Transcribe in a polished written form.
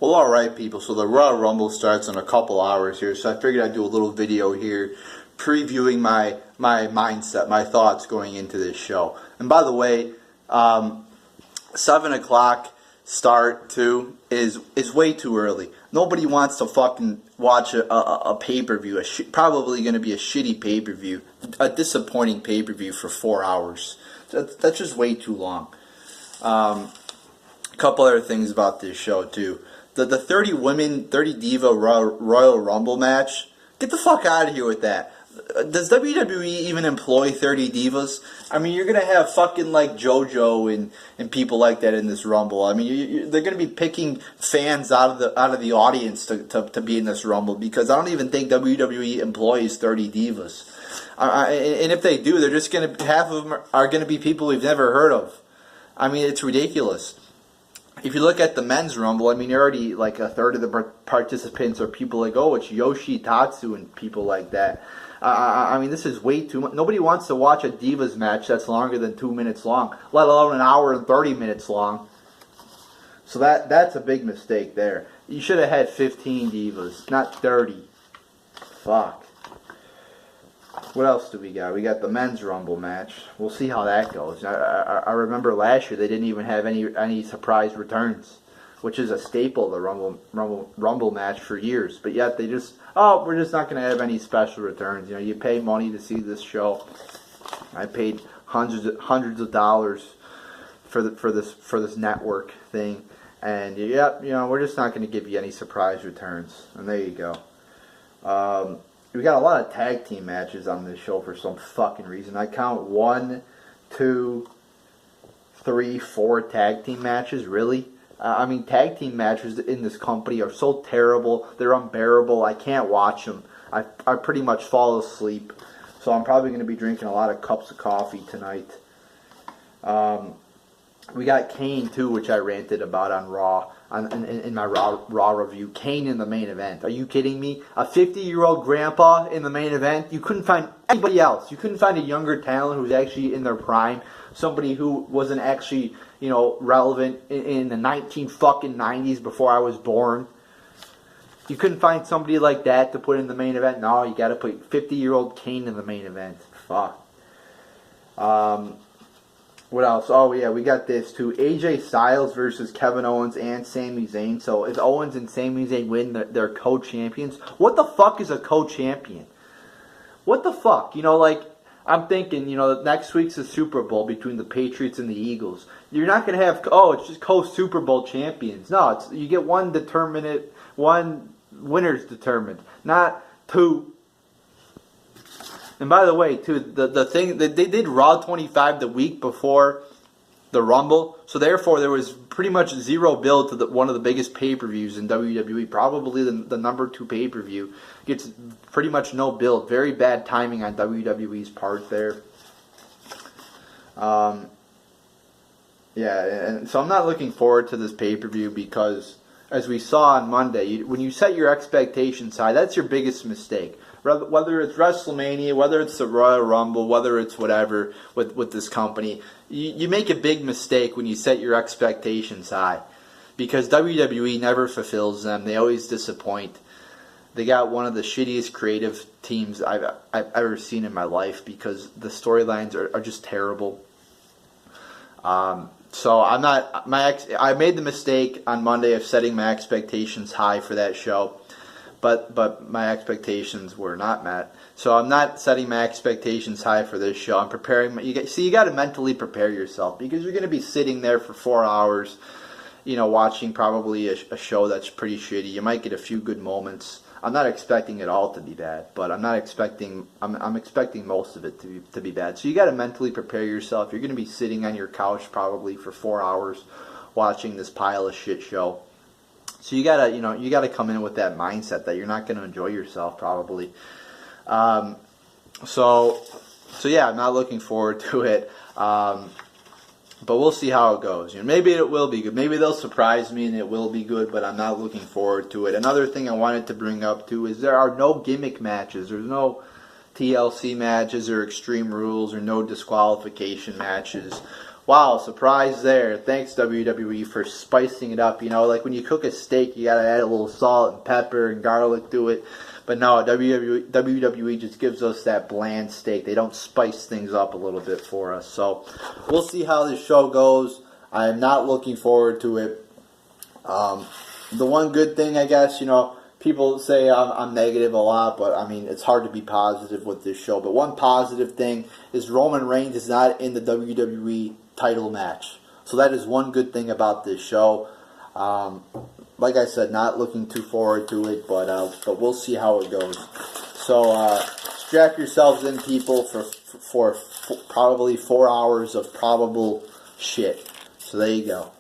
Well, alright people, so the Royal Rumble starts in a couple hours here, so I figured I'd do a little video here previewing my mindset, my thoughts going into this show. And by the way, 7 o'clock start too is way too early. Nobody wants to fucking watch a pay-per-view, probably going to be a shitty pay-per-view, a disappointing pay-per-view for 4 hours. That's just way too long. A couple other things about this show too. The 30 women, 30 Diva Royal Rumble match, get the fuck out of here with that. Does WWE even employ 30 divas? I mean, you're going to have fucking like JoJo and people like that in this Rumble. I mean, they're going to be picking fans out of the audience to be in this Rumble, because I don't even think WWE employs 30 divas. And if they do, they're just going to, half of them are going to be people we've never heard of. I mean, it's ridiculous. If you look at the men's Rumble, I mean, you're already like a third of the participants are people like, oh, it's Yoshi, Tatsu, and people like that. I mean, this is way too much. Nobody wants to watch a Divas match that's longer than 2 minutes long, let alone an hour and 30 minutes long. So that's a big mistake there. You should have had 15 Divas, not 30. Fuck. What else do we got? We got the men's Rumble match. We'll see how that goes. I remember last year they didn't even have any surprise returns, which is a staple of the Rumble match for years. But yet they just, oh, we're just not going to have any special returns. You know, you pay money to see this show. I paid hundreds of dollars for this network thing, and yeah, you know, we're just not going to give you any surprise returns. And there you go. We got a lot of tag team matches on this show for some fucking reason. I count 1, 2, 3, 4 tag team matches, really? I mean, tag team matches in this company are so terrible. They're unbearable. I can't watch them. I pretty much fall asleep. So I'm probably going to be drinking a lot of cups of coffee tonight. We got Kane, too, which I ranted about on Raw. In my Raw review, Kane in the main event. Are you kidding me? A 50-year-old grandpa in the main event? You couldn't find anybody else. You couldn't find a younger talent who's actually in their prime. Somebody who wasn't actually, you know, relevant in the 90s before I was born. You couldn't find somebody like that to put in the main event? No, you got to put 50-year-old Kane in the main event. Fuck. What else? Oh, yeah, we got this, too. AJ Styles versus Kevin Owens and Sami Zayn. So if Owens and Sami Zayn win, they're co-champions. What the fuck is a co-champion? What the fuck? You know, like, I'm thinking, you know, next week's the Super Bowl between the Patriots and the Eagles. You're not going to have, oh, it's just co-Super Bowl champions. No, you get one winner's determined, not two. And by the way, too, the thing that they did Raw 25 the week before the Rumble, so therefore there was pretty much zero build to one of the biggest pay-per-views in WWE. Probably the number 2 pay-per-view gets pretty much no build. Very bad timing on WWE's part there. Yeah, and so I'm not looking forward to this pay-per-view because, as we saw on Monday, when you set your expectations high, that's your biggest mistake. Whether it's WrestleMania, whether it's the Royal Rumble, whether it's whatever with this company, you make a big mistake when you set your expectations high, because WWE never fulfills them. They always disappoint. They got one of the shittiest creative teams I've ever seen in my life, because the storylines are just terrible. So I made the mistake on Monday of setting my expectations high for that show. But my expectations were not met. So I'm not setting my expectations high for this show. I'm preparing. You got to mentally prepare yourself, because you're going to be sitting there for 4 hours, you know, watching probably a show that's pretty shitty. You might get a few good moments. I'm not expecting it all to be bad, but I'm expecting most of it to be bad. So you got to mentally prepare yourself. You're going to be sitting on your couch probably for 4 hours watching this pile of shit show. So you gotta come in with that mindset that you're not gonna enjoy yourself probably. So yeah, I'm not looking forward to it. But we'll see how it goes. You know, maybe it will be good. Maybe they'll surprise me and it will be good, but I'm not looking forward to it. Another thing I wanted to bring up too is there are no gimmick matches. There's no TLC matches or Extreme Rules or no disqualification matches Wow, surprise there. Thanks, WWE, for spicing it up. You know, like when you cook a steak, you gotta add a little salt and pepper and garlic to it. But no, WWE just gives us that bland steak. They don't spice things up a little bit for us. So we'll see how this show goes. I am not looking forward to it. The one good thing, I guess, you know, people say I'm negative a lot, but I mean, it's hard to be positive with this show. But one positive thing is Roman Reigns is not in the WWE title match. So that is one good thing about this show. Like I said, not looking too forward to it, but we'll see how it goes. So strap yourselves in, people, for probably 4 hours of probable shit. So there you go.